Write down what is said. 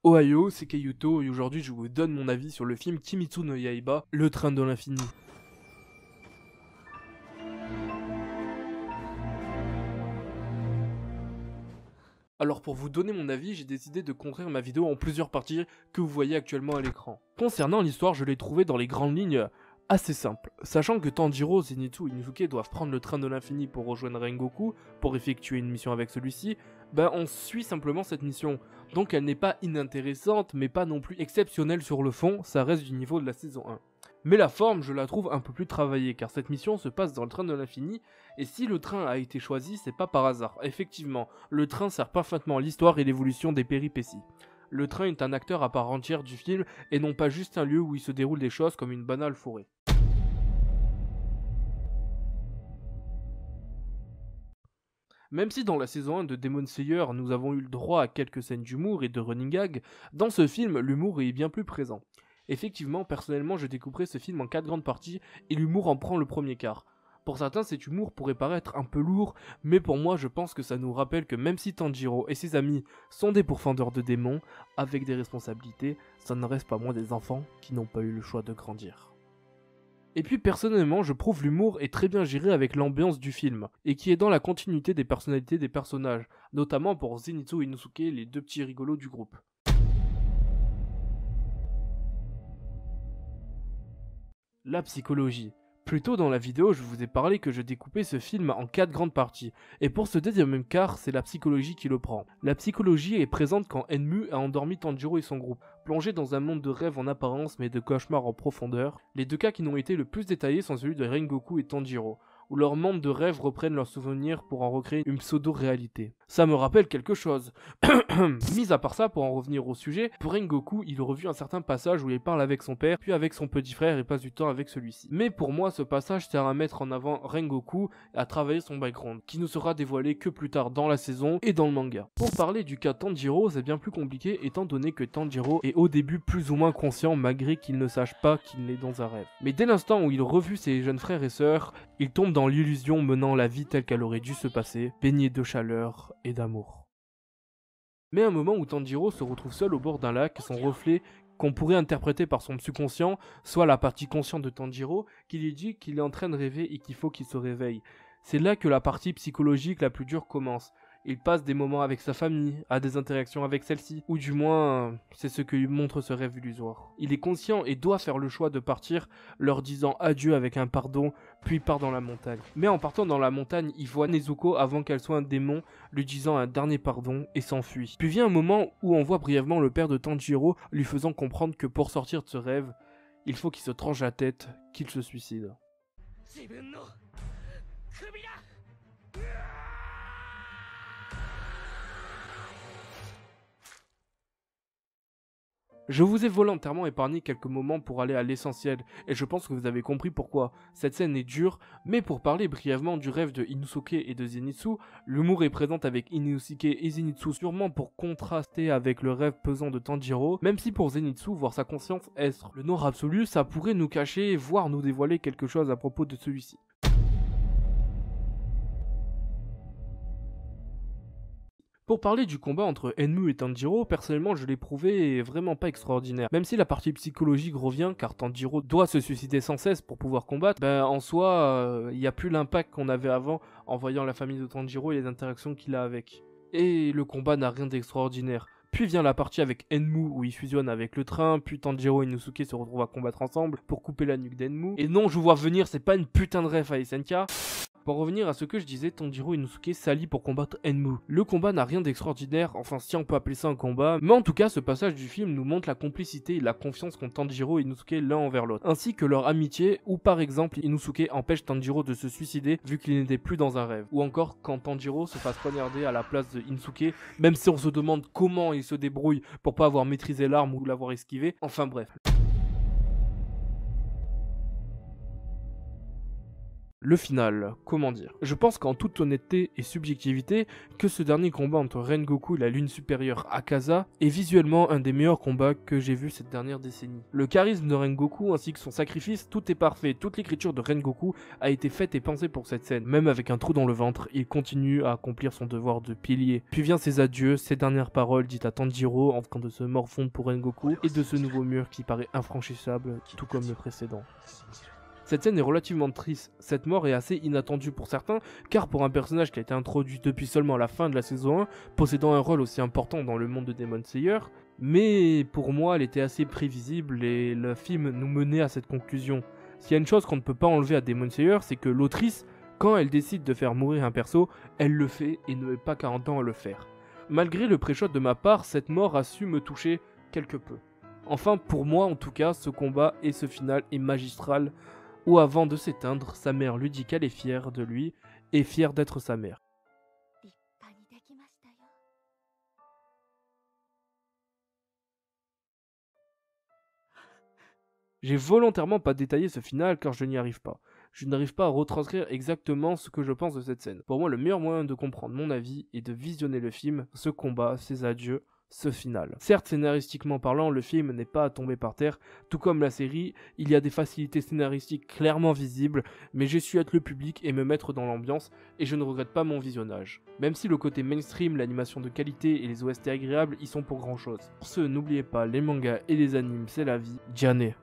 Ohio, c'est Kayuto et aujourd'hui je vous donne mon avis sur le film Kimetsu no Yaiba, Le Train de l'Infini. Alors pour vous donner mon avis, j'ai décidé de construire ma vidéo en plusieurs parties que vous voyez actuellement à l'écran. Concernant l'histoire, je l'ai trouvée dans les grandes lignes assez simple. Sachant que Tanjiro, Zenitsu et Inosuke doivent prendre le train de l'infini pour rejoindre Rengoku, pour effectuer une mission avec celui-ci, on suit simplement cette mission. Donc elle n'est pas inintéressante, mais pas non plus exceptionnelle sur le fond, ça reste du niveau de la saison 1. Mais la forme, je la trouve un peu plus travaillée, car cette mission se passe dans le train de l'infini, et si le train a été choisi, c'est pas par hasard. Effectivement, le train sert parfaitement à l'histoire et l'évolution des péripéties. Le train est un acteur à part entière du film, et non pas juste un lieu où il se déroule des choses comme une banale forêt. Même si dans la saison 1 de Demon Slayer, nous avons eu le droit à quelques scènes d'humour et de running gag, dans ce film, l'humour est bien plus présent. Effectivement, personnellement, je découperai ce film en 4 grandes parties, et l'humour en prend le premier quart. Pour certains, cet humour pourrait paraître un peu lourd, mais pour moi, je pense que ça nous rappelle que même si Tanjiro et ses amis sont des pourfendeurs de démons, avec des responsabilités, ça ne reste pas moins des enfants qui n'ont pas eu le choix de grandir. Et puis personnellement, je trouve l'humour est très bien géré avec l'ambiance du film, et qui est dans la continuité des personnalités des personnages, notamment pour Zenitsu et Inosuke, les deux petits rigolos du groupe. La psychologie. Plus tôt dans la vidéo, je vous ai parlé que je découpais ce film en 4 grandes parties, et pour ce deuxième quart, c'est la psychologie qui le prend. La psychologie est présente quand Enmu a endormi Tanjiro et son groupe, plongés dans un monde de rêves en apparence mais de cauchemars en profondeur. Les deux cas qui n'ont été le plus détaillés sont celui de Rengoku et Tanjiro, où leurs mondes de rêve reprennent leurs souvenirs pour en recréer une pseudo-réalité. Ça me rappelle quelque chose. Mis à part ça, pour en revenir au sujet, pour Rengoku, il revu un certain passage où il parle avec son père, puis avec son petit frère et passe du temps avec celui-ci. Mais pour moi, ce passage sert à mettre en avant Rengoku et à travailler son background, qui ne sera dévoilé que plus tard dans la saison et dans le manga. Pour parler du cas Tanjiro, c'est bien plus compliqué étant donné que Tanjiro est au début plus ou moins conscient malgré qu'il ne sache pas qu'il est dans un rêve. Mais dès l'instant où il revu ses jeunes frères et sœurs, il tombe dans l'illusion menant la vie telle qu'elle aurait dû se passer, baignée de chaleur et d'amour. Mais à un moment où Tanjiro se retrouve seul au bord d'un lac, son reflet, qu'on pourrait interpréter par son subconscient, soit la partie consciente de Tanjiro, qui lui dit qu'il est en train de rêver et qu'il faut qu'il se réveille. C'est là que la partie psychologique la plus dure commence. Il passe des moments avec sa famille, a des interactions avec celle-ci, ou du moins, c'est ce que lui montre ce rêve illusoire. Il est conscient et doit faire le choix de partir, leur disant adieu avec un pardon, puis part dans la montagne. Mais en partant dans la montagne, il voit Nezuko avant qu'elle soit un démon, lui disant un dernier pardon et s'enfuit. Puis vient un moment où on voit brièvement le père de Tanjiro lui faisant comprendre que pour sortir de ce rêve, il faut qu'il se tranche la tête, qu'il se suicide. Je vous ai volontairement épargné quelques moments pour aller à l'essentiel, et je pense que vous avez compris pourquoi. Cette scène est dure, mais pour parler brièvement du rêve de Inosuke et de Zenitsu, l'humour est présent avec Inosuke et Zenitsu sûrement pour contraster avec le rêve pesant de Tanjiro, même si pour Zenitsu, voir sa conscience être le nord absolu, ça pourrait nous cacher, voire nous dévoiler quelque chose à propos de celui-ci. Pour parler du combat entre Enmu et Tanjiro, personnellement je l'ai prouvé vraiment pas extraordinaire. Même si la partie psychologique revient, car Tanjiro doit se suicider sans cesse pour pouvoir combattre, en soi, il n'y a plus l'impact qu'on avait avant en voyant la famille de Tanjiro et les interactions qu'il a avec. Et le combat n'a rien d'extraordinaire. Puis vient la partie avec Enmu où il fusionne avec le train, puis Tanjiro et Inosuke se retrouvent à combattre ensemble pour couper la nuque d'Enmu. Et non, je vous vois venir, c'est pas une putain de ref à SNK. Pour revenir à ce que je disais, Tanjiro et Inosuke s'allient pour combattre Enmu. Le combat n'a rien d'extraordinaire, enfin si on peut appeler ça un combat, mais en tout cas ce passage du film nous montre la complicité et la confiance qu'ont Tanjiro et Inosuke l'un envers l'autre, ainsi que leur amitié où par exemple Inosuke empêche Tanjiro de se suicider vu qu'il n'était plus dans un rêve, ou encore quand Tanjiro se fasse poignarder à la place de Inosuke, même si on se demande comment il se débrouille pour pas avoir maîtrisé l'arme ou l'avoir esquivé, enfin bref. Le final, comment dire? Je pense qu'en toute honnêteté et subjectivité, que ce dernier combat entre Rengoku et la lune supérieure Akaza est visuellement un des meilleurs combats que j'ai vu cette dernière décennie. Le charisme de Rengoku ainsi que son sacrifice, tout est parfait, toute l'écriture de Rengoku a été faite et pensée pour cette scène. Même avec un trou dans le ventre, il continue à accomplir son devoir de pilier. Puis vient ses adieux, ses dernières paroles dites à Tanjiro en train de se morfondre pour Rengoku et de ce nouveau mur qui paraît infranchissable, tout comme le précédent. Cette scène est relativement triste, cette mort est assez inattendue pour certains, car pour un personnage qui a été introduit depuis seulement la fin de la saison 1, possédant un rôle aussi important dans le monde de Demon Slayer, mais pour moi elle était assez prévisible et le film nous menait à cette conclusion. S'il y a une chose qu'on ne peut pas enlever à Demon Slayer, c'est que l'autrice, quand elle décide de faire mourir un perso, elle le fait et ne met pas 40 ans à le faire. Malgré le pré-shot de ma part, cette mort a su me toucher quelque peu. Enfin, pour moi en tout cas, ce combat et ce final est magistral, où avant de s'éteindre, sa mère lui dit qu'elle est fière de lui et fière d'être sa mère. J'ai volontairement pas détaillé ce final car je n'y arrive pas. Je n'arrive pas à retranscrire exactement ce que je pense de cette scène. Pour moi, le meilleur moyen de comprendre mon avis est de visionner le film, ce combat, ces adieux, ce final. Certes, scénaristiquement parlant, le film n'est pas à tomber par terre, tout comme la série, il y a des facilités scénaristiques clairement visibles, mais j'ai su être le public et me mettre dans l'ambiance, et je ne regrette pas mon visionnage. Même si le côté mainstream, l'animation de qualité et les OST agréables y sont pour grand chose. Pour ce, n'oubliez pas, les mangas et les animes, c'est la vie. Diane.